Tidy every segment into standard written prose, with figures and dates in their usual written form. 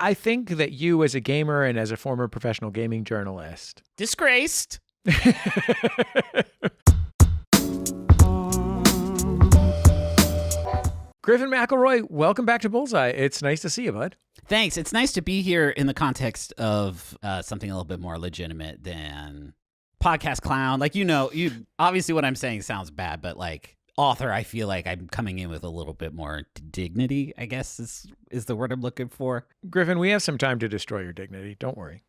I think that you, as a gamer and as a former professional gaming journalist, disgraced. Griffin McElroy, welcome back to Bullseye. It's nice to see you, bud. Thanks. It's nice to be here in the context of something a little bit more legitimate than podcast clown. Like, you obviously what I'm saying sounds bad, but like author, I feel like I'm coming in with a little bit more dignity, I guess is the word I'm looking for. Griffin, we have some time to destroy your dignity. Don't worry.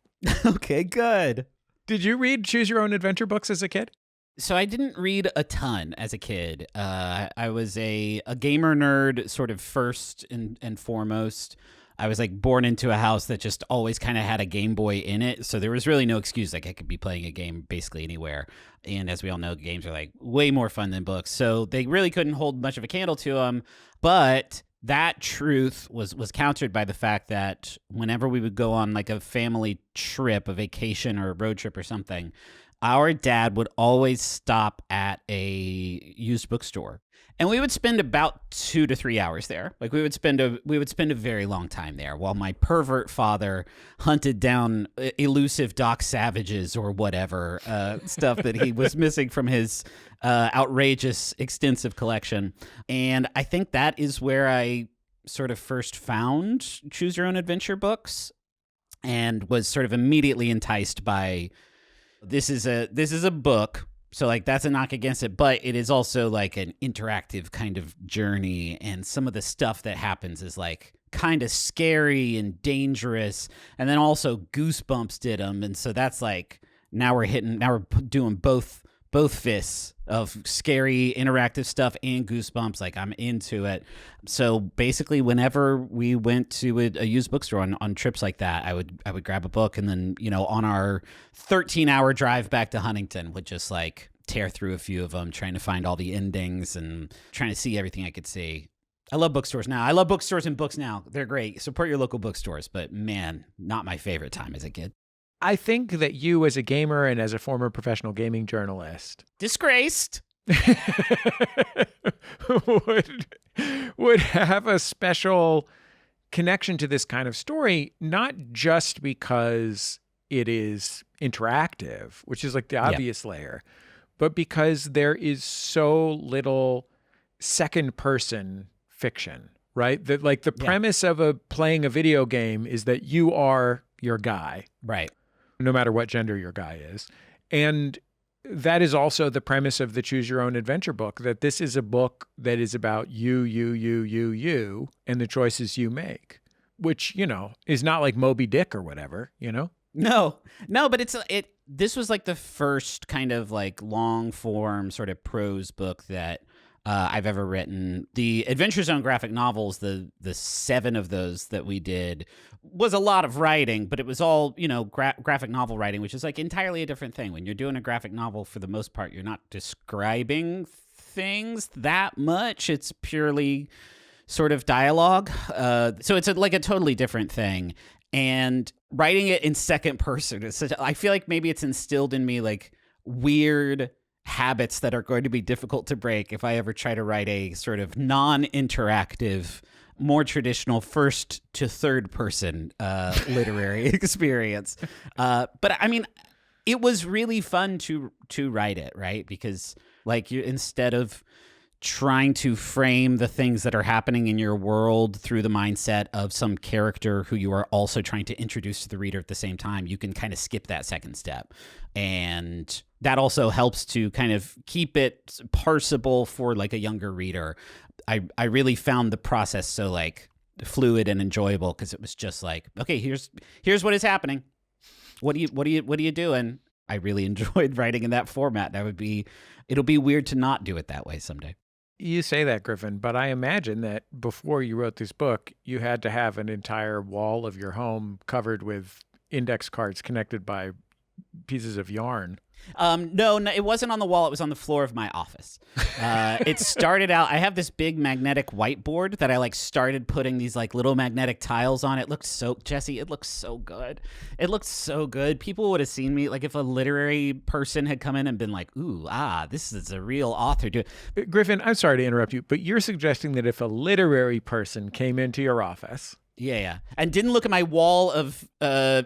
Okay, good. Did you read Choose Your Own Adventure books as a kid? So I didn't read a ton as a kid. I was a gamer nerd sort of first and foremost. I was like born into a house that just always kind of had a Game Boy in it. So there was really no excuse. Like I could be playing a game basically anywhere. And as we all know, games are like way more fun than books. So they really couldn't hold much of a candle to them. But that truth was countered by the fact that whenever we would go on like a family trip, a vacation or a road trip or something, our dad would always stop at a used bookstore, and we would spend about 2 to 3 hours there. Like we would spend a very long time there while my pervert father hunted down elusive Doc Savages or whatever stuff that he was missing from his outrageous extensive collection. And I think that is where I sort of first found Choose Your Own Adventure books, and was sort of immediately enticed by. This is a book, so like that's a knock against it, but it is also like an interactive kind of journey, and some of the stuff that happens is like kind of scary and dangerous, and then also Goosebumps did them, and so that's like now we're doing both fists of scary interactive stuff and Goosebumps. Like I'm into it. So basically whenever we went to a used bookstore on trips like that, I would grab a book, and then, on our 13-hour drive back to Huntington would just like tear through a few of them, trying to find all the endings and trying to see everything I could see. I love bookstores now. I love bookstores and books now. They're great. Support your local bookstores, but man, not my favorite time as a kid. I think that you, as a gamer and as a former professional gaming journalist, disgraced, would have a special connection to this kind of story, not just because it is interactive, which is like the obvious layer, but because there is so little second person fiction, right? That like the premise of playing a video game is that you are your guy. Right. No matter what gender your guy is. And that is also the premise of the Choose Your Own Adventure book, that this is a book that is about you, and the choices you make, which, is not like Moby Dick or whatever, No, but this was like the first kind of like long form sort of prose book that I've ever written. The Adventure Zone graphic novels, the 7 of those that we did, was a lot of writing, but it was all, graphic novel writing, which is like entirely a different thing. When you're doing a graphic novel, for the most part, you're not describing things that much. It's purely sort of dialogue. So it's like a totally different thing. And writing it in second person, I feel like maybe it's instilled in me like weird habits that are going to be difficult to break if I ever try to write a sort of non-interactive, more traditional first to third person literary experience. But I mean, it was really fun to write it, right? Because like instead of trying to frame the things that are happening in your world through the mindset of some character who you are also trying to introduce to the reader at the same time, you can kind of skip that second step. And that also helps to kind of keep it parsable for like a younger reader. I really found the process so like fluid and enjoyable, because it was just like, okay, here's what is happening. What are you doing? I really enjoyed writing in that format. It'll be weird to not do it that way someday. You say that, Griffin, but I imagine that before you wrote this book, you had to have an entire wall of your home covered with index cards connected by pieces of yarn. No, it wasn't on the wall. It was on the floor of my office. It started out, I have this big magnetic whiteboard that I like started putting these like little magnetic tiles on. It looked so, Jesse, it looks so good. It looked so good. People would have seen me, like if a literary person had come in and been like, ooh, this is a real author. Griffin, I'm sorry to interrupt you, but you're suggesting that if a literary person came into your office Yeah. And didn't look at my wall of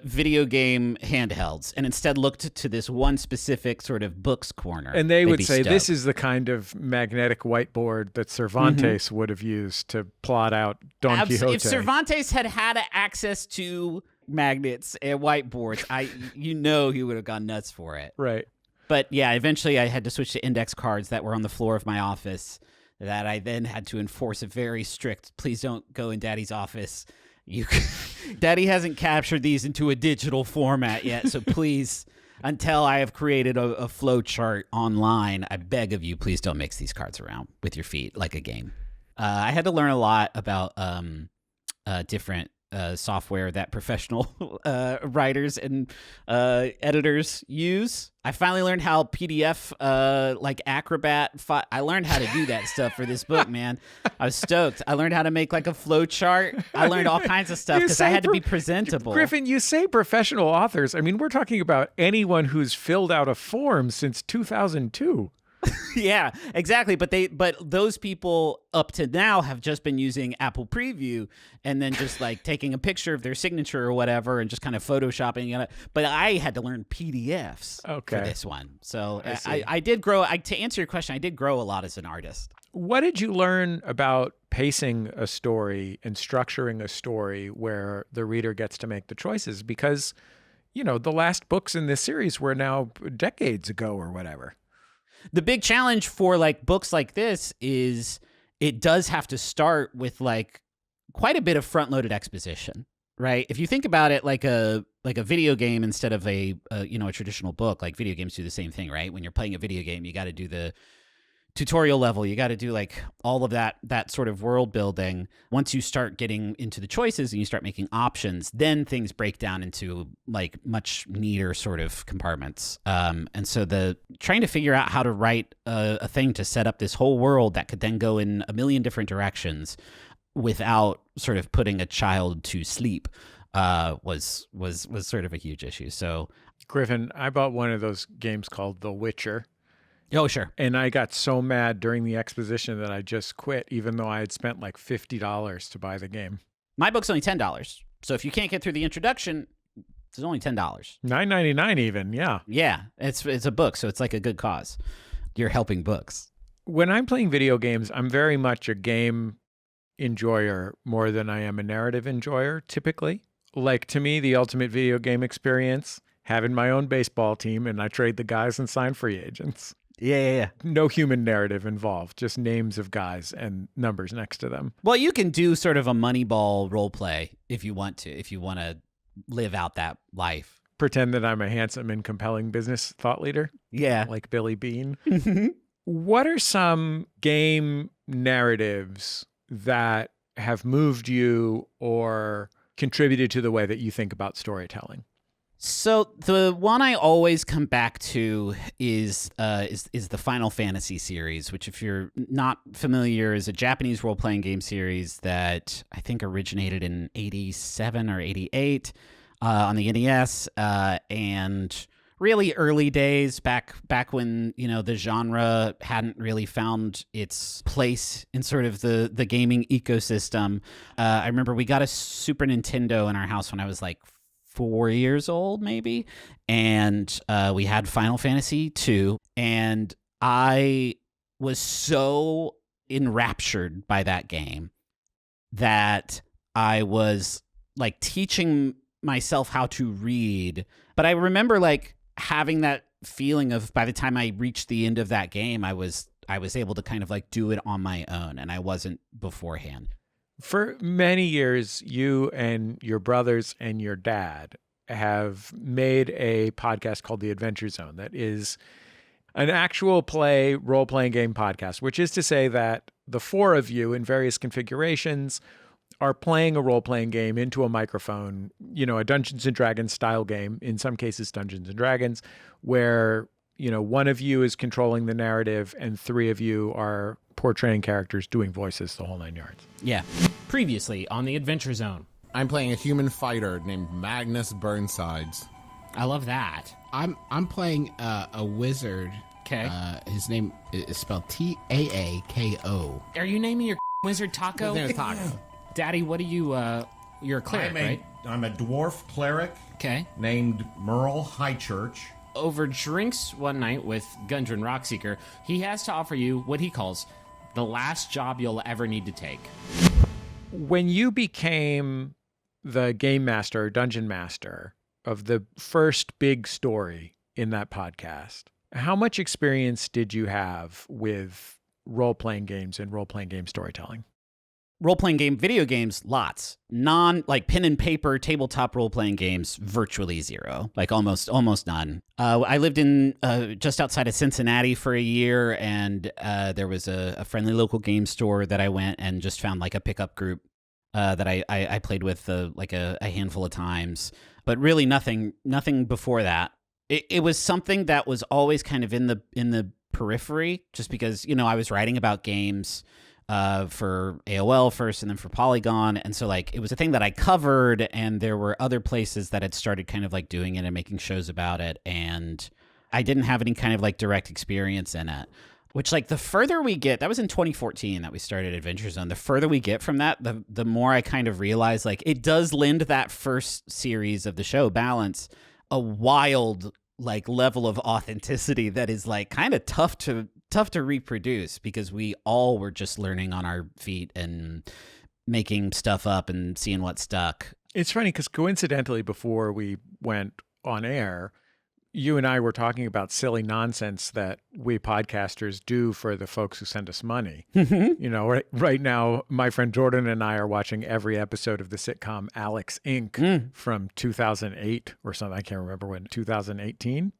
video game handhelds and instead looked to this one specific sort of books corner. And they would say, this is the kind of magnetic whiteboard that Cervantes would have used to plot out Don Quixote. If Cervantes had access to magnets and whiteboards, he would have gone nuts for it. Right. But yeah, eventually I had to switch to index cards that were on the floor of my office that I then had to enforce a very strict, please don't go in Daddy's office. Daddy hasn't captured these into a digital format yet, so please, until I have created a flow chart online, I beg of you, please don't mix these cards around with your feet like a game. I had to learn a lot about different software that professional writers and editors use. I finally learned how PDF, like Acrobat. I learned how to do that stuff for this book, man. I was stoked. I learned how to make like a flow chart. I learned all kinds of stuff because I had to be presentable. Griffin, you say professional authors. I mean, we're talking about anyone who's filled out a form since 2002. Yeah, exactly. But those people up to now have just been using Apple Preview and then just like taking a picture of their signature or whatever and just kind of photoshopping it. But I had to learn PDFs for this one. So I did grow. To answer your question, I did grow a lot as an artist. What did you learn about pacing a story and structuring a story where the reader gets to make the choices? Because, the last books in this series were now decades ago or whatever. The big challenge for like books like this is it does have to start with like quite a bit of front-loaded exposition, right? If you think about it like a video game instead of a traditional book, like video games do the same thing, right? When you're playing a video game, you got to do the tutorial level. You got to do like all of that sort of world building. Once you start getting into the choices and you start making options, then things break down into like much neater sort of compartments. And so the trying to figure out how to write a thing to set up this whole world that could then go in a million different directions without sort of putting a child to sleep was sort of a huge issue. So Griffin, I bought one of those games called The Witcher. Oh, sure. And I got so mad during the exposition that I just quit, even though I had spent like $50 to buy the game. My book's only $10. So if you can't get through the introduction, it's only $10. $9.99 even, yeah. Yeah, it's a book, so it's like a good cause. You're helping books. When I'm playing video games, I'm very much a game enjoyer more than I am a narrative enjoyer, typically. Like, to me, the ultimate video game experience, having my own baseball team, and I trade the guys and sign free agents. Yeah. No human narrative involved, just names of guys and numbers next to them. Well, you can do sort of a Moneyball role play if you want to live out that life. Pretend that I'm a handsome and compelling business thought leader. Yeah. Like Billy Bean. What are some game narratives that have moved you or contributed to the way that you think about storytelling? So the one I always come back to is the Final Fantasy series, which, if you're not familiar, is a Japanese role-playing game series that I think originated in 87 or 88 on the NES, and really early days back when the genre hadn't really found its place in sort of the gaming ecosystem. I remember we got a Super Nintendo in our house when I was like 4 years old, maybe. And we had Final Fantasy II. And I was so enraptured by that game that I was like teaching myself how to read. But I remember like having that feeling of, by the time I reached the end of that game, I was able to kind of like do it on my own, and I wasn't beforehand. For many years, you and your brothers and your dad have made a podcast called The Adventure Zone that is an actual play role-playing game podcast, which is to say that the four of you in various configurations are playing a role-playing game into a microphone, a Dungeons & Dragons style game, in some cases Dungeons & Dragons, where, one of you is controlling the narrative and three of you are portraying characters, doing voices, the whole 9 yards. Yeah. Previously on The Adventure Zone. I'm playing a human fighter named Magnus Burnsides. I love that. I'm playing a wizard. Okay. His name is spelled Taako. Are you naming your wizard Taco? His name is Taco. Daddy, what are you You're a cleric, right? I'm a dwarf cleric Okay. named Merle Highchurch. Over drinks one night with Gundren Rockseeker, he has to offer you what he calls the last job you'll ever need to take. When you became the game master or dungeon master of the first big story in that podcast, how much experience did you have with role-playing games and role-playing game storytelling? Role-playing game, video games, lots. Like pen and paper, tabletop role-playing games, virtually zero. Like almost none. I lived in just outside of Cincinnati for a year, and there was a friendly local game store that I went and just found like a pickup group that I played with like a handful of times. But really nothing before that. It was something that was always kind of in the periphery, just because, I was writing about games for AOL first and then for Polygon. And so like it was a thing that I covered, and there were other places that had started kind of like doing it and making shows about it. And I didn't have any kind of like direct experience in it, which like the further we get, that was in 2014 that we started Adventure Zone. The further we get from that, the more I kind of realize like it does lend that first series of the show, Balance, a wild like level of authenticity that is like kind of tough to reproduce, because we all were just learning on our feet and making stuff up and seeing what stuck. It's funny because coincidentally, before we went on air, you and I were talking about silly nonsense that we podcasters do for the folks who send us money. Right now, my friend Jordan and I are watching every episode of the sitcom Alex Inc. From 2008 or something. I can't remember when. 2018?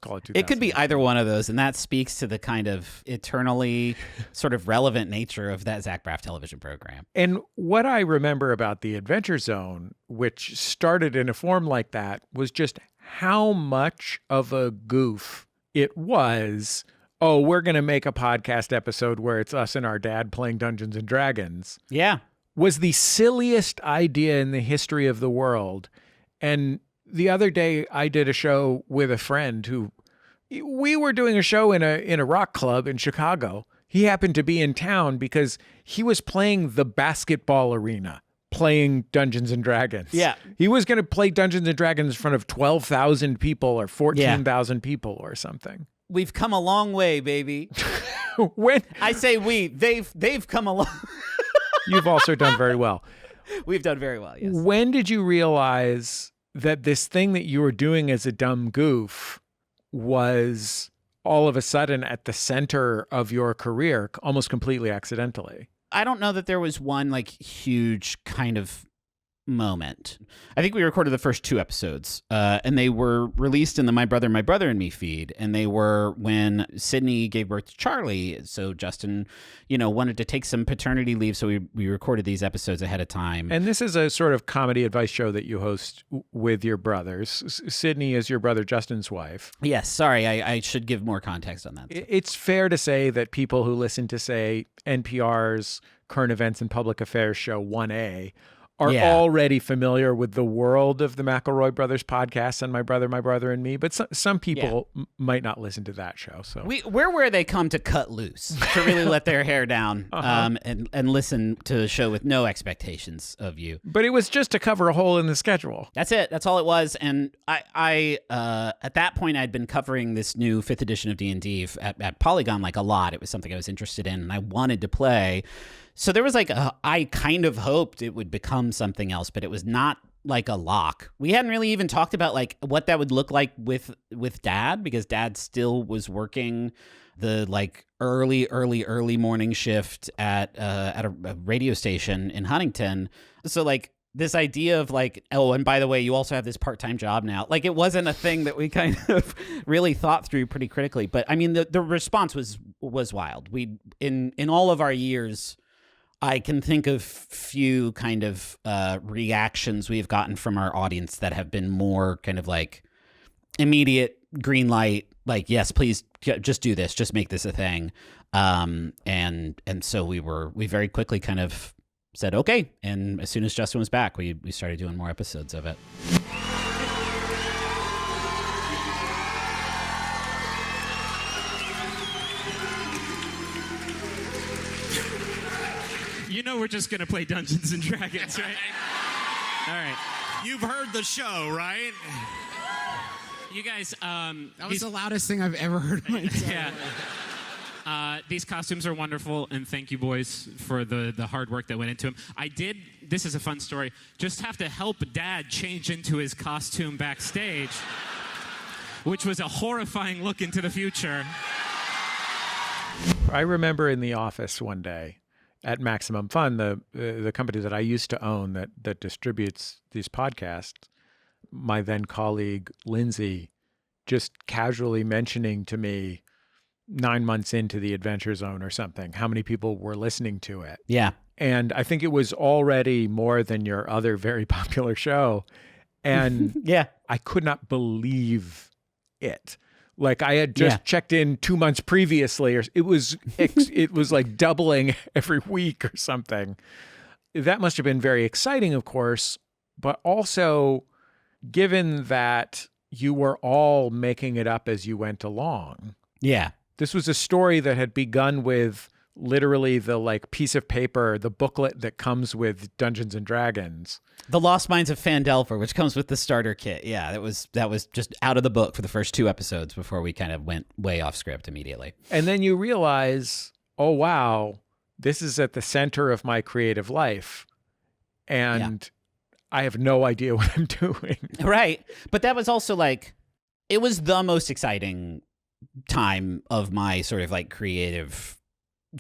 Call it 2000. It could be either one of those, and that speaks to the kind of eternally sort of relevant nature of that Zach Braff television program. And what I remember about the Adventure Zone, which started in a form like that, was just how much of a goof it was. Oh, we're going to make a podcast episode where it's us and our dad playing Dungeons and Dragons. Yeah. Was the silliest idea in the history of the world. And the other day I did a show with a friend who we were doing a show in a rock club in Chicago. He happened to be in town because he was playing the basketball arena, playing Dungeons and Dragons. Yeah. He was going to play Dungeons and Dragons in front of 12,000 people or 14,000 people or something. We've come a long way, baby. When I say they've come a long. You've also done very well. We've done very well, yes. When did you realize that this thing that you were doing as a dumb goof was all of a sudden at the center of your career, almost completely accidentally? I don't know that there was one like huge kind of moment. I think we recorded the first 2 episodes, and they were released in the My Brother and Me feed, and they were when Sydney gave birth to Charlie. So Justin, wanted to take some paternity leave, so we recorded these episodes ahead of time. And this is a sort of comedy advice show that you host with your brothers. Sydney is your brother Justin's wife. Yes, sorry, I should give more context on that. It's fair to say that people who listen to, say, NPR's Current Events and Public Affairs show 1A are already familiar with the world of the McElroy Brothers podcast and My Brother and Me, but some people might not listen to that show. So we're where they come to cut loose, to really let their hair down, and listen to a show with no expectations of you. But it was just to cover a hole in the schedule. That's it. That's all it was. And I at that point, I'd been covering this new 5th edition of D&D at Polygon like a lot. It was something I was interested in, and I wanted to play. So there was like I kind of hoped it would become something else, but it was not like a lock. We hadn't really even talked about like what that would look like with Dad, because Dad still was working the like early morning shift at a radio station in Huntington. So like this idea of like, oh, and by the way, you also have this part-time job now. Like it wasn't a thing that we kind of really thought through pretty critically. But I mean, the response was wild. We in all of our years, I can think of few kind of reactions we've gotten from our audience that have been more kind of like immediate green light, like, yes, please just do this, just make this a thing. And so we very quickly kind of said, okay. And as soon as Justin was back, we started doing more episodes of it. We're just going to play Dungeons and Dragons, right? right. You've heard the show, right? You guys, That was the loudest thing I've ever heard in my entire life. these costumes are wonderful, and thank you, boys, for the hard work that went into them. I did, this is a fun story, just have to help Dad change into his costume backstage, which was a horrifying look into the future. I remember in the office one day at Maximum Fun, the company that I used to own that distributes these podcasts, my then colleague Lindsay just casually mentioning to me 9 months into the Adventure Zone or something, how many people were listening to it. Yeah. And I think it was already more than your other very popular show. And Yeah. I could not believe it. Like I had just checked in 2 months previously, or it was like doubling every week or something. That must have been very exciting, of course, but also given that you were all making it up as you went along. Yeah. This was a story that had begun with literally the like piece of paper, the booklet that comes with Dungeons and Dragons. The Lost Mines of Phandelver, which comes with the starter kit. Yeah, that was just out of the book for the first 2 episodes before we kind of went way off script immediately. And then you realize, oh, wow, this is at the center of my creative life. And I have no idea what I'm doing. Right. But that was also like, it was the most exciting time of my sort of like creative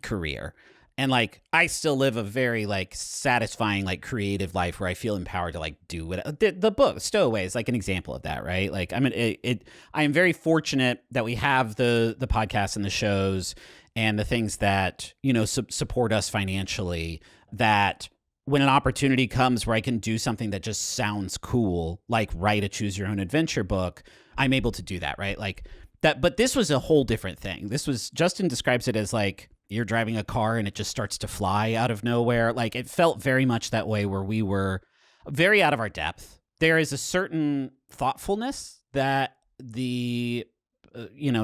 career. And like, I still live a very like satisfying, like creative life where I feel empowered to like do what the book Stowaway is like an example of that. Right. Like, I mean, I am very fortunate that we have the podcasts and the shows and the things that, you know, support us financially, that when an opportunity comes where I can do something that just sounds cool, like write a choose your own adventure book, I'm able to do that. Right. Like that. But this was a whole different thing. This was, Justin describes it as like, you're driving a car and it just starts to fly out of nowhere. Like it felt very much that way, where we were very out of our depth. There is a certain thoughtfulness that the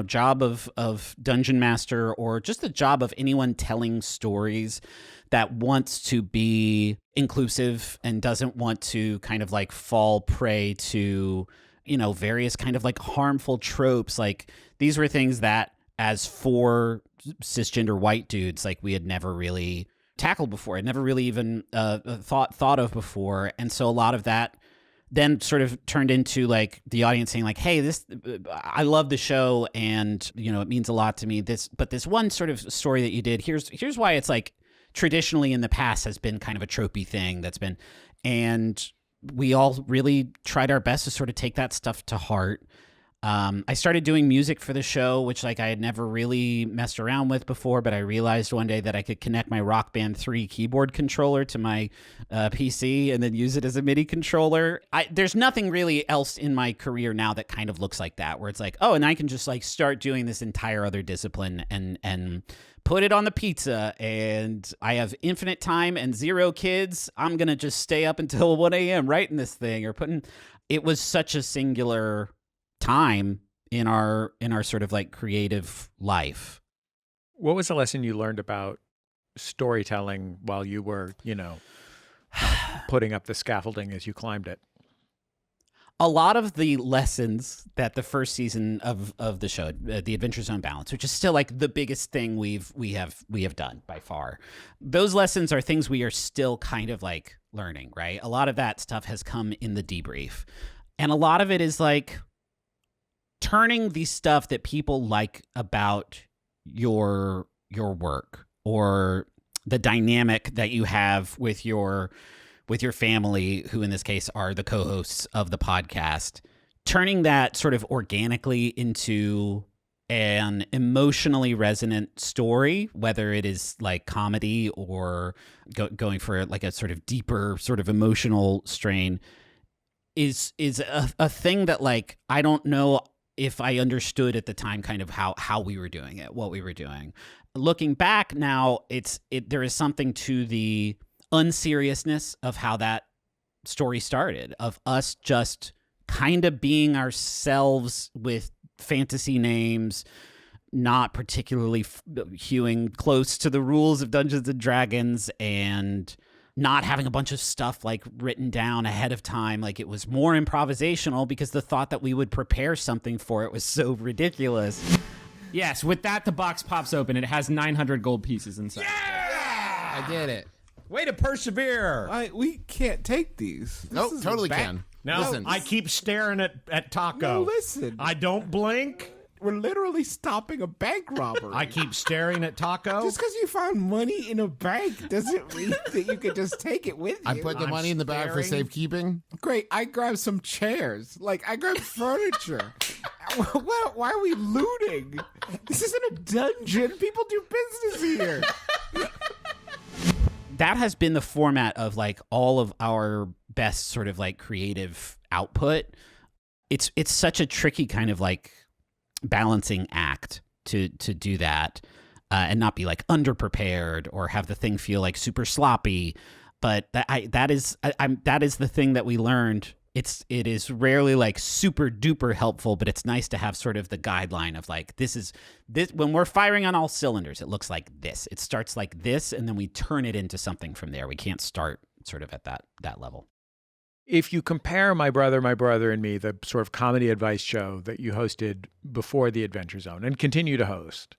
job of dungeon master, or just the job of anyone telling stories that wants to be inclusive and doesn't want to kind of like fall prey to, you know, various kind of like harmful tropes. Like these were things that, as 4 cisgender white dudes, like we had never really tackled before. I'd never really even thought of before. And so a lot of that then sort of turned into like the audience saying like, hey, I love the show and, you know, it means a lot to me. But this one sort of story that you did, here's why it's like traditionally in the past has been kind of a tropey thing that's been, and we all really tried our best to sort of take that stuff to heart. I started doing music for the show, which like I had never really messed around with before, but I realized one day that I could connect my Rock Band 3 keyboard controller to my PC and then use it as a MIDI controller. There's nothing really else in my career now that kind of looks like that, where it's like, oh, and I can just like start doing this entire other discipline and put it on the pizza, and I have infinite time and 0 kids. I'm going to just stay up until 1 a.m. writing this thing or it was such a singular time in our sort of like creative life. What was the lesson you learned about storytelling while you were, you know, putting up the scaffolding as you climbed it? A lot of the lessons that the first season of the show, the Adventure Zone Balance, which is still like the biggest thing we have done by far, those lessons are things we are still kind of like learning, right? A lot of that stuff has come in the debrief, and a lot of it is like turning the stuff that people like about your work, or the dynamic that you have with your family, who in this case are the co-hosts of the podcast, turning that sort of organically into an emotionally resonant story, whether it is like comedy or going for like a sort of deeper sort of emotional strain, is a thing that like I don't know if I understood at the time kind of how we were doing it, what we were doing. Looking back now, there is something to the unseriousness of how that story started, of us just kind of being ourselves with fantasy names, not particularly hewing close to the rules of Dungeons and Dragons, and not having a bunch of stuff like written down ahead of time. Like it was more improvisational because the thought that we would prepare something for it was so ridiculous. Yes, with that, the box pops open. It has 900 gold pieces inside. I did it. Way to persevere. We can't take these. Nope, totally can. No, Listen. I keep staring at Taco. No, listen. I don't blink. We're literally stopping a bank robbery. I keep staring at Taco. Just because you found money in a bank doesn't mean that you could just take it with you. I put the money in the bag for staring. safekeeping. Great. I grabbed some chairs. Like, I grabbed furniture. Why are we looting? This isn't a dungeon. People do business here. That has been the format of like all of our best sort of like creative output. It's such a tricky kind of like balancing act to do that and not be like underprepared or have the thing feel like super sloppy. But that is the thing that we learned. It is rarely like super duper helpful, but it's nice to have sort of the guideline of like, this when we're firing on all cylinders, it looks like this. It starts like this, and then we turn it into something from there. We can't start sort of at that level. If you compare My Brother and Me, the sort of comedy advice show that you hosted before the Adventure Zone and continue to host,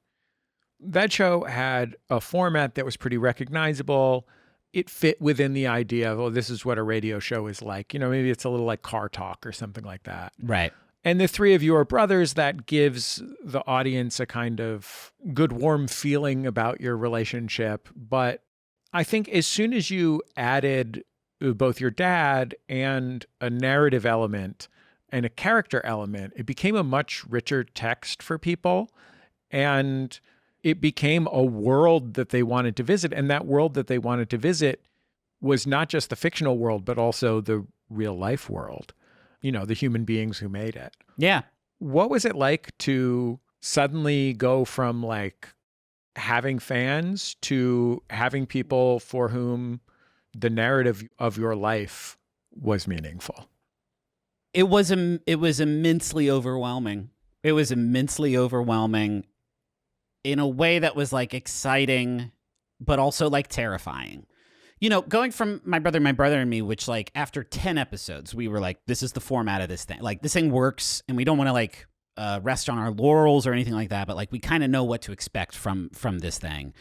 that show had a format that was pretty recognizable. It fit within the idea of, oh, this is what a radio show is like. You know, maybe it's a little like Car Talk or something like that. Right. And the three of you are brothers. That gives the audience a kind of good, warm feeling about your relationship. But I think as soon as you added both your dad and a narrative element and a character element, it became a much richer text for people. And it became a world that they wanted to visit. And that world that they wanted to visit was not just the fictional world, but also the real life world, you know, the human beings who made it. Yeah. What was it like to suddenly go from like having fans to having people for whom the narrative of your life was meaningful? It was immensely overwhelming. It was immensely overwhelming in a way that was like exciting, but also like terrifying. You know, going from My Brother and Me, which like after 10 episodes, we were like, this is the format of this thing. Like this thing works, and we don't want to like rest on our laurels or anything like that, but like we kind of know what to expect from this thing.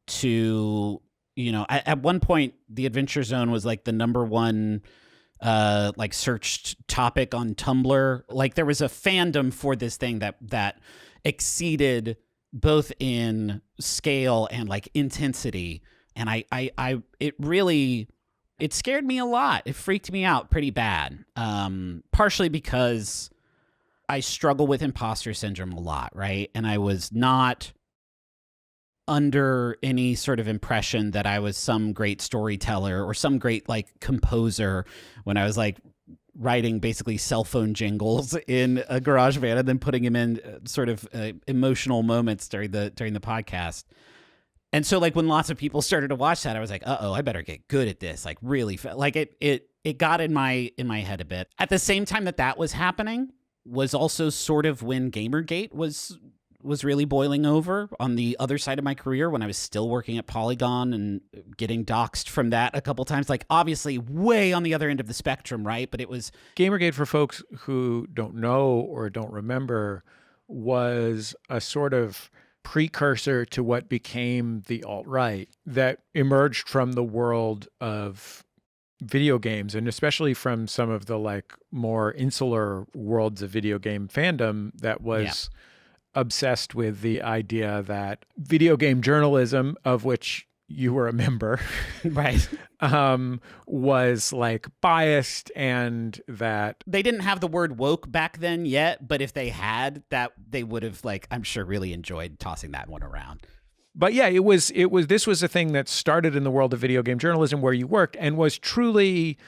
To, you know, at one point, the Adventure Zone was like the #1 like searched topic on Tumblr. Like there was a fandom for this thing that exceeded both in scale and like intensity. And it scared me a lot. It freaked me out pretty bad. Partially because I struggle with imposter syndrome a lot, right? And I was not under any sort of impression that I was some great storyteller or some great like composer when I was like writing basically cell phone jingles in a garage band and then putting them in sort of emotional moments during the podcast. And so like when lots of people started to watch that, I was like, uh-oh, I better get good at this. Like really, like it got in my head a bit. At the same time that was happening was also sort of when Gamergate was really boiling over on the other side of my career, when I was still working at Polygon and getting doxxed from that a couple times. Like obviously way on the other end of the spectrum, right? But it was Gamergate, for folks who don't know or don't remember, was a sort of precursor to what became the alt-right that emerged from the world of video games, and especially from some of the like more insular worlds of video game fandom that was obsessed with the idea that video game journalism, of which you were a member, right, was like biased, and that they didn't have the word woke back then yet, but if they had, that they would have like, I'm sure, really enjoyed tossing that one around. But yeah, this was a thing that started in the world of video game journalism where you worked, and was truly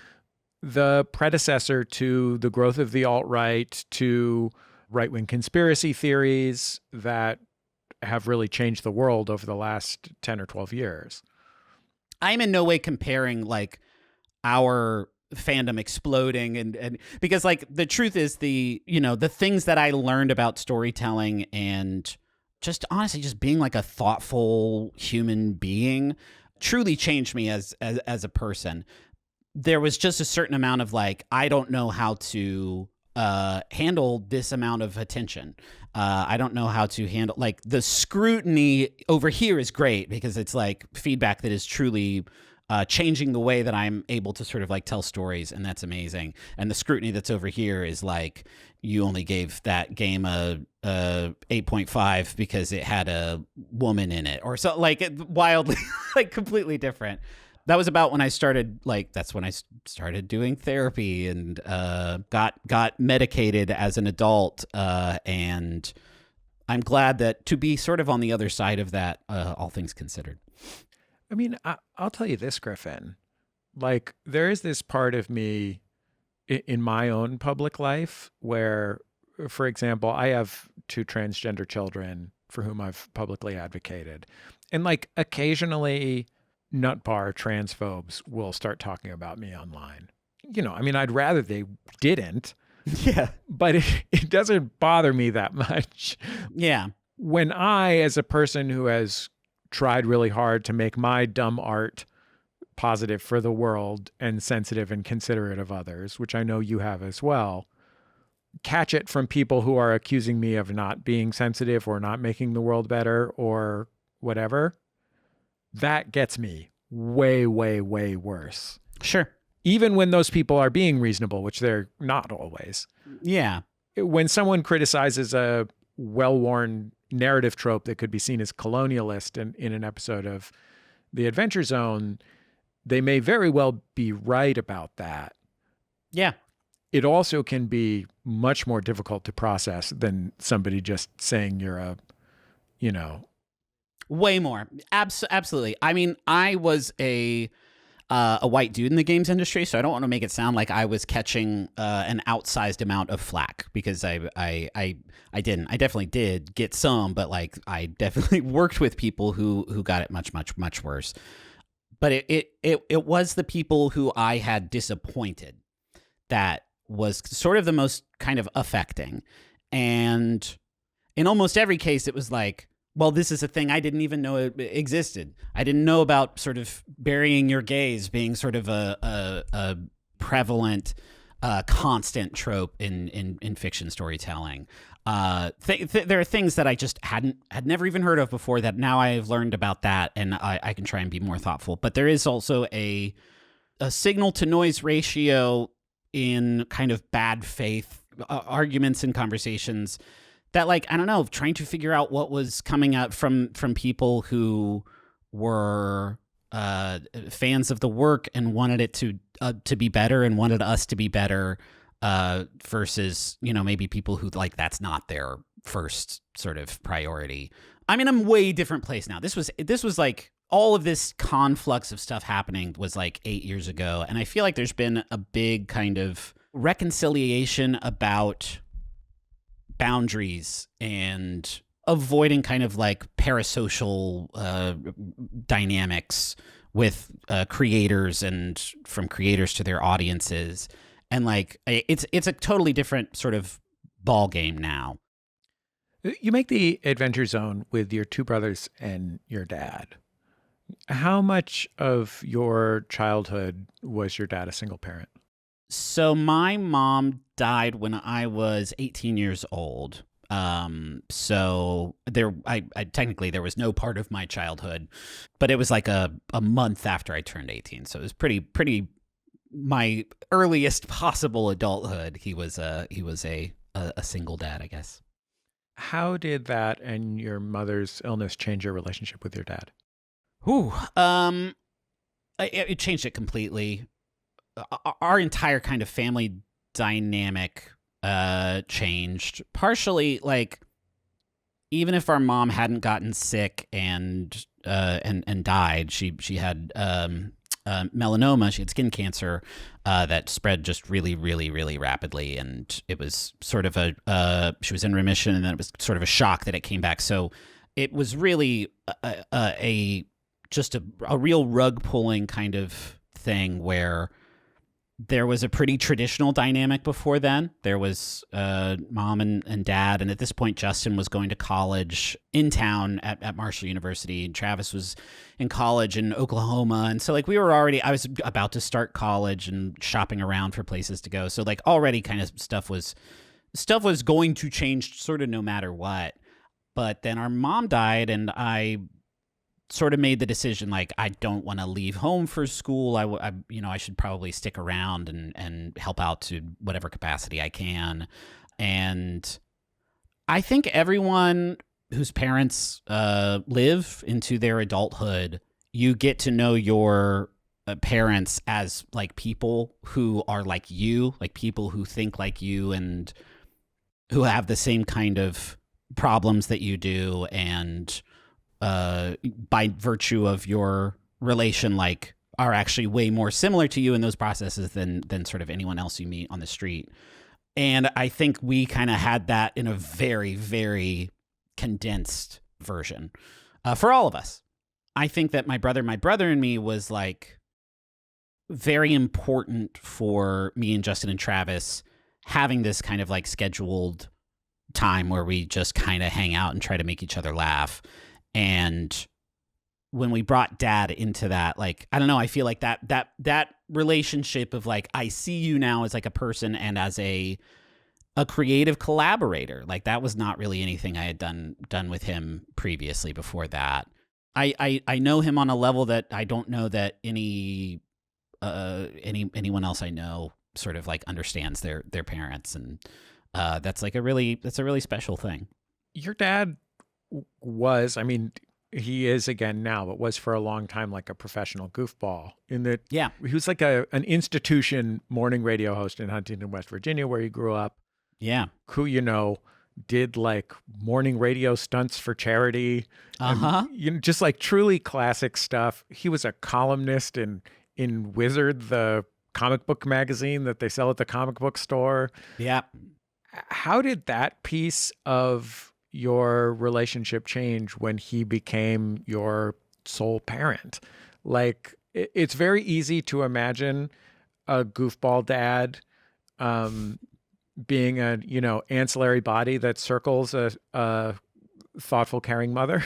the predecessor to the growth of the alt-right, to right-wing conspiracy theories that have really changed the world over the last 10 or 12 years. I'm in no way comparing like our fandom exploding and because like the truth is the things that I learned about storytelling and just honestly just being like a thoughtful human being truly changed me as a person. There was just a certain amount of like, I don't know how to handle this amount of attention. I don't know how to handle, like, the scrutiny over here is great because it's like feedback that is truly changing the way that I'm able to sort of like tell stories, and that's amazing. And the scrutiny that's over here is like, you only gave that game a 8.5 because it had a woman in it, or so, like, wildly like completely different. That was about when I started, like, that's when I started doing therapy and got medicated as an adult. And I'm glad that to be sort of on the other side of that, all things considered. I mean, I'll tell you this, Griffin. Like, there is this part of me in my own public life where, for example, I have 2 transgender children for whom I've publicly advocated. And, like, occasionally nut bar transphobes will start talking about me online. You know, I mean, I'd rather they didn't. Yeah. But it doesn't bother me that much. Yeah. When I, as a person who has tried really hard to make my dumb art positive for the world and sensitive and considerate of others, which I know you have as well, catch it from people who are accusing me of not being sensitive or not making the world better or whatever, that gets me way, way, way worse. Sure. Even when those people are being reasonable, which they're not always. Yeah. When someone criticizes a well-worn narrative trope that could be seen as colonialist in an episode of The Adventure Zone, they may very well be right about that. Yeah. It also can be much more difficult to process than somebody just saying you're a, you know. Way more. Absolutely. I mean, I was a white dude in the games industry, so I don't want to make it sound like I was catching an outsized amount of flack, because I didn't. I definitely did get some, but like I definitely worked with people who got it much, much, much worse. But it was the people who I had disappointed that was sort of the most kind of affecting. And in almost every case, it was like, well, this is a thing I didn't even know it existed. I didn't know about sort of burying your gaze being sort of a prevalent, constant trope in fiction storytelling. There are things that I just had never even heard of before that now I've learned about that, and I can try and be more thoughtful. But there is also a signal to noise ratio in kind of bad faith arguments and conversations that, like, I don't know, trying to figure out what was coming out from people who were fans of the work and wanted it to be better and wanted us to be better, versus, you know, maybe people who, like, that's not their first sort of priority. I'm in a way different place now. This was like all of this conflux of stuff happening was like 8 years ago, and I feel like there's been a big kind of reconciliation about boundaries and avoiding kind of like parasocial dynamics with creators and from creators to their audiences. And like it's a totally different sort of ball game now. You make the Adventure Zone with your 2 brothers and your dad. How much of your childhood was your dad a single parent? So my mom died when I was 18 years old. So I technically there was no part of my childhood, but it was like a month after I turned 18. So it was pretty my earliest possible adulthood. He was a single dad, I guess. How did that and your mother's illness change your relationship with your dad? It changed it completely. Our entire kind of family dynamic changed. Partially, like, even if our mom hadn't gotten sick and died, she had melanoma. She had skin cancer that spread just really, really, really rapidly, and it was sort of she was in remission, and then it was sort of a shock that it came back. So it was really a real rug pulling kind of thing where there was a pretty traditional dynamic before then. There was mom and dad, and at this point, Justin was going to college in town at Marshall University, and Travis was in college in Oklahoma. And so, like, I was about to start college and shopping around for places to go. So, like, already kind of stuff was going to change sort of no matter what. But then our mom died, and I sort of made the decision, like, I don't want to leave home for school. I should probably stick around and help out to whatever capacity I can. And I think everyone whose parents live into their adulthood, you get to know your parents as like people who are like you, like people who think like you and who have the same kind of problems that you do, and by virtue of your relation, like, are actually way more similar to you in those processes than sort of anyone else you meet on the street. And I think we kind of had that in a very, very condensed version for all of us. I think that my brother and me was like very important for me and Justin and Travis having this kind of like scheduled time where we just kind of hang out and try to make each other laugh. And when we brought dad into that, like, I don't know, I feel like that relationship of like, I see you now as like a person and as a creative collaborator, like that was not really anything I had done with him previously before that. I know him on a level that I don't know that anyone else I know sort of like understands their parents. And that's a really special thing. Your dad was, I mean, he is again now, but was for a long time like a professional goofball in that. Yeah. He was like an institution morning radio host in Huntington, West Virginia, where he grew up. Yeah. Who, did like morning radio stunts for charity. And, just like truly classic stuff. He was a columnist in Wizard, the comic book magazine that they sell at the comic book store. Yeah. How did that piece of your relationship change when he became your sole parent? Like, it's very easy to imagine a goofball dad being a, ancillary body that circles a thoughtful, caring mother.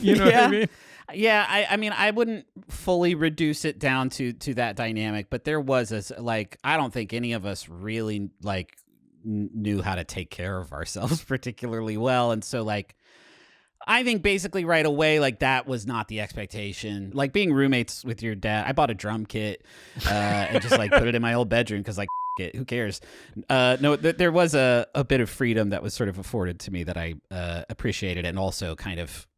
You know what I mean? Yeah, I mean, I wouldn't fully reduce it down to that dynamic, but there was I don't think any of us really like knew how to take care of ourselves particularly well. And so like, I think basically right away, like that was not the expectation. Like being roommates with your dad, I bought a drum kit and just like put it in my old bedroom because like, it, who cares? No, there was a bit of freedom that was sort of afforded to me that I appreciated, and also kind of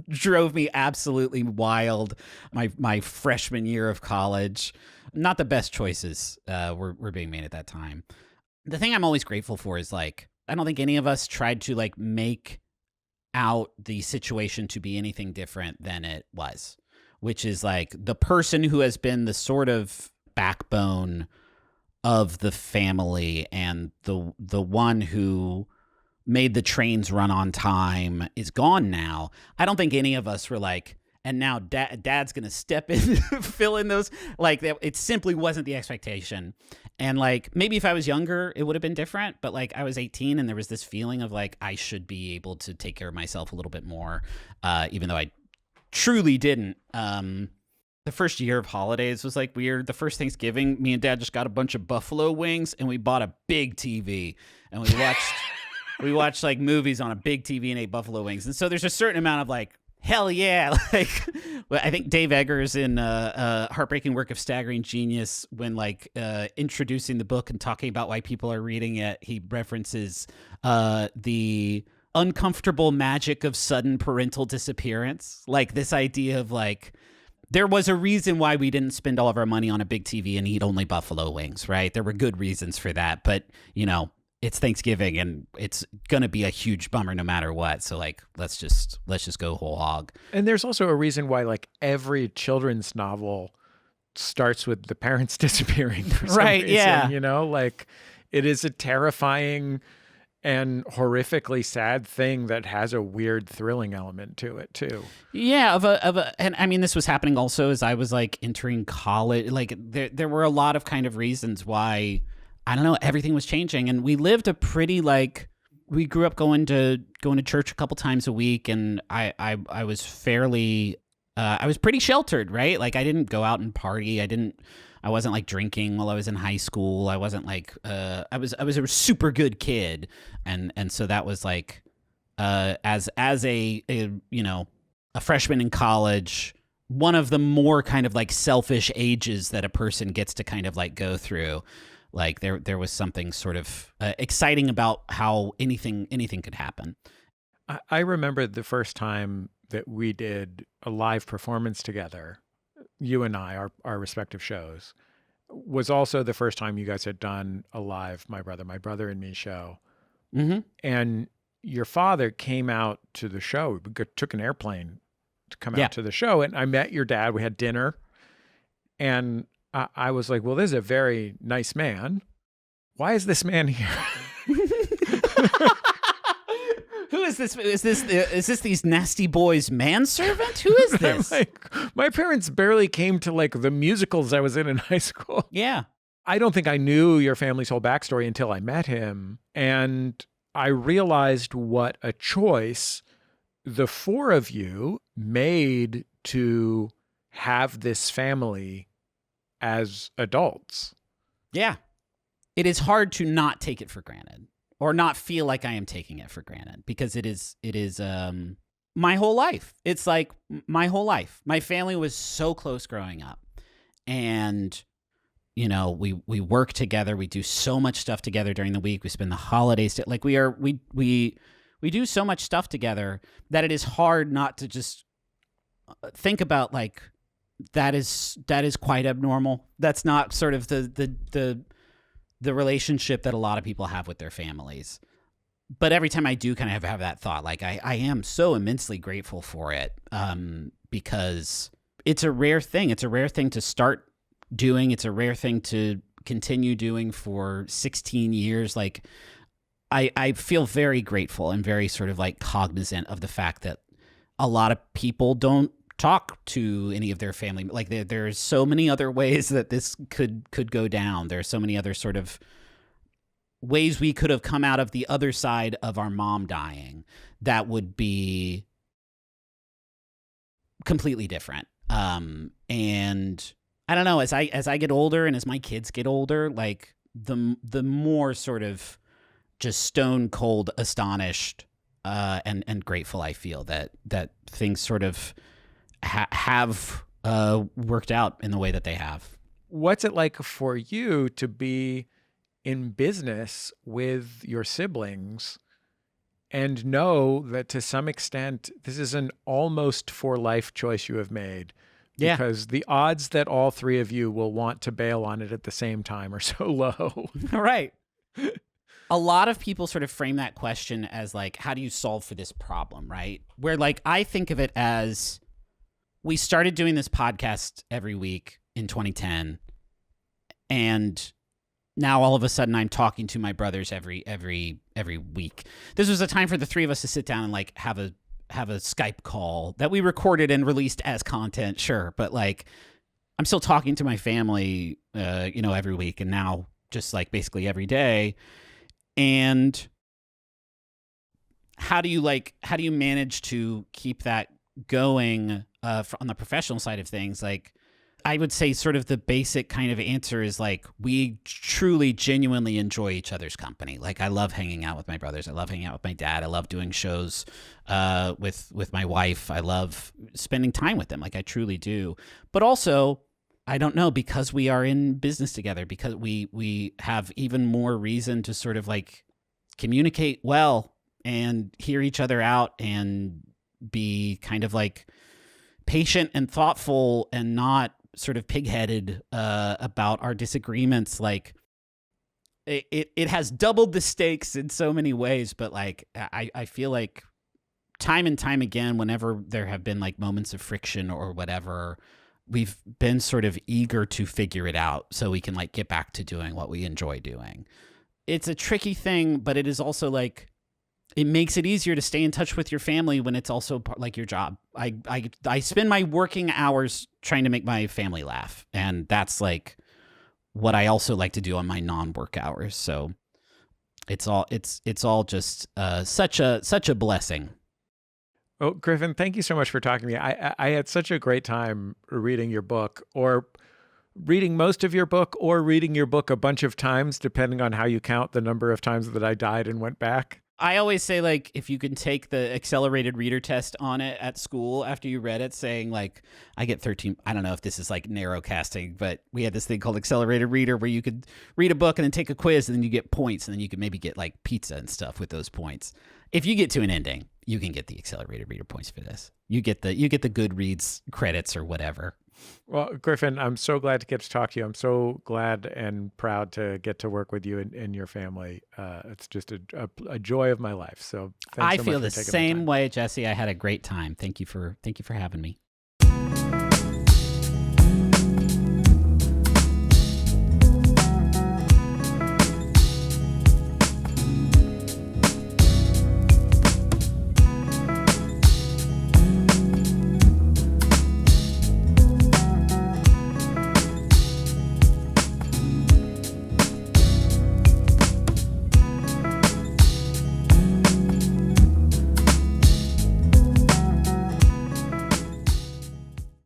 drove me absolutely wild my freshman year of college. Not the best choices were being made at that time. The thing I'm always grateful for is like, I don't think any of us tried to like make out the situation to be anything different than it was, which is like the person who has been the sort of backbone of the family and the one who made the trains run on time is gone now. I don't think any of us were like, and now dad's going to step in, fill in those, like it simply wasn't the expectation. And like, maybe if I was younger, it would have been different, but like I was 18 and there was this feeling of like, I should be able to take care of myself a little bit more, even though I truly didn't. The first year of holidays was like weird. The first Thanksgiving, me and dad just got a bunch of buffalo wings and we bought a big TV and we watched like movies on a big TV and ate buffalo wings. And so there's a certain amount of like, hell yeah. Like, I think Dave Eggers in Heartbreaking Work of Staggering Genius, when like introducing the book and talking about why people are reading it, he references the uncomfortable magic of sudden parental disappearance. Like this idea of like, there was a reason why we didn't spend all of our money on a big TV and eat only buffalo wings, right? There were good reasons for that, but it's Thanksgiving and it's going to be a huge bummer no matter what. So like, let's just go whole hog. And there's also a reason why like every children's novel starts with the parents disappearing for some right, reason, yeah. Like it is a terrifying and horrifically sad thing that has a weird thrilling element to it too. Yeah, and I mean, this was happening also as I was like entering college. Like there were a lot of kind of reasons why, I don't know, everything was changing, and we lived a pretty like, we grew up going to church a couple times a week, and I was fairly, I was pretty sheltered, right? Like I didn't go out and party. I wasn't like drinking while I was in high school. I wasn't like I was a super good kid, and so that was like as a you know, a freshman in college, one of the more kind of like selfish ages that a person gets to kind of like go through. Like there was something sort of exciting about how anything could happen. I remember the first time that we did a live performance together, you and I, our respective shows, was also the first time you guys had done a live My Brother and Me show. Mm-hmm. And your father came out to the show, took an airplane to come out to the show. And I met your dad. We had dinner. And I was like, well, this is a very nice man. Why is this man here? Who is this? Is this these nasty boys' manservant? Who is this? Like, my parents barely came to like the musicals I was in high school. Yeah. I don't think I knew your family's whole backstory until I met him. And I realized what a choice the four of you made to have this family as adults. Yeah. It is hard to not take it for granted, or not feel like I am taking it for granted, because it is my whole life. It's like my whole life. My family was so close growing up, and you know, we work together. We do so much stuff together during the week. We spend the holidays like we do so much stuff together that it is hard not to just think about like that is quite abnormal. That's not sort of the relationship that a lot of people have with their families. But every time I do kind of have that thought, like I am so immensely grateful for it, because it's a rare thing. It's a rare thing to start doing. It's a rare thing to continue doing for 16 years. Like I feel very grateful and very sort of like cognizant of the fact that a lot of people don't talk to any of their family. Like there's so many other ways that this could go down. There are so many other sort of ways we could have come out of the other side of our mom dying that would be completely different. And I don't know, as I get older and as my kids get older, like the more sort of just stone cold astonished and grateful I feel that things sort of have worked out in the way that they have. What's it like for you to be in business with your siblings and know that to some extent this is an almost for life choice you have made? Yeah. Because the odds that all three of you will want to bail on it at the same time are so low. Right. A lot of people sort of frame that question as like, how do you solve for this problem, right? Where like I think of it as, we started doing this podcast every week in 2010, and now all of a sudden I'm talking to my brothers every week. This was a time for the three of us to sit down and like have a Skype call that we recorded and released as content, sure, but like I'm still talking to my family, every week, and now just like basically every day. And how do you manage to keep that going on the professional side of things? Like, I would say sort of the basic kind of answer is like, we truly, genuinely enjoy each other's company. Like, I love hanging out with my brothers. I love hanging out with my dad. I love doing shows with my wife. I love spending time with them. Like, I truly do. But also, I don't know, because we are in business together, because we have even more reason to sort of like communicate well and hear each other out and be kind of like patient and thoughtful and not sort of pigheaded about our disagreements. Like it has doubled the stakes in so many ways, but like I feel like time and time again, whenever there have been like moments of friction or whatever, we've been sort of eager to figure it out so we can like get back to doing what we enjoy doing. it's a tricky thing, but it is also like, it makes it easier to stay in touch with your family when it's also like your job. I spend my working hours trying to make my family laugh, and that's like what I also like to do on my non-work hours. So it's all just such a blessing. Well, Griffin, thank you so much for talking to me. I had such a great time reading your book, or reading most of your book, or reading your book a bunch of times, depending on how you count the number of times that I died and went back. I always say, like, if you can take the accelerated reader test on it at school after you read it, saying, like, I get 13. I don't know if this is like narrow casting, but we had this thing called accelerated reader where you could read a book and then take a quiz, and then you get points, and then you could maybe get like pizza and stuff with those points. If you get to an ending, you can get the accelerated reader points for this. You get the Goodreads credits or whatever. Well, Griffin, I'm so glad to get to talk to you. I'm so glad and proud to get to work with you and your family. It's just a joy of my life. So thanks so much I feel for the taking same time. way, Jesse. I had a great time. Thank you for having me.